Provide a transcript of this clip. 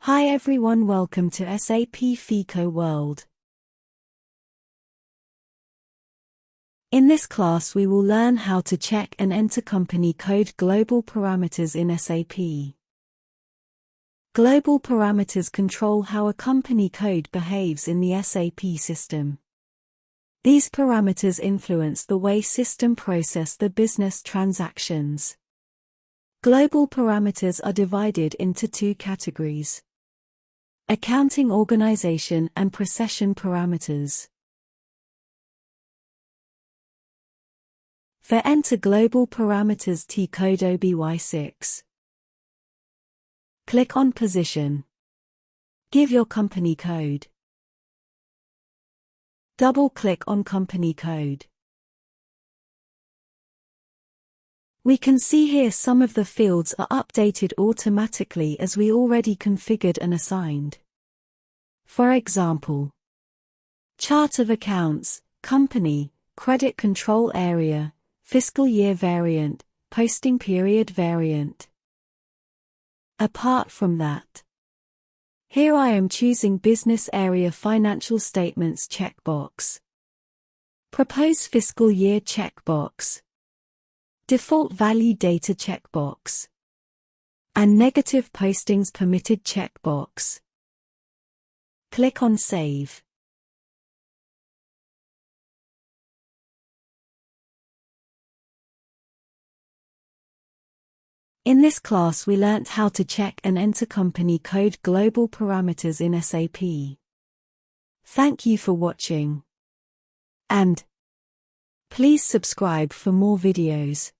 Hi everyone, welcome to SAP FICO World. In this class we will learn how to check and enter company code global parameters in SAP. Global parameters control how a company code behaves in the SAP system. These parameters influence the way system process the business transactions. Global parameters are divided into two categories: accounting organization and procession parameters. For enter global parameters T-code OBY6. Click on position. Give your company code. Double-click on company code. We can see here some of the fields are updated automatically as we already configured and assigned. For example, chart of accounts, company, credit control area, fiscal year variant, posting period variant. Apart from that, here I am choosing business area financial statements checkbox, propose fiscal year checkbox, default value data checkbox, and negative postings permitted checkbox. Click on Save. In this class we learnt how to check and enter company code global parameters in SAP. Thank you for watching. And please subscribe for more videos.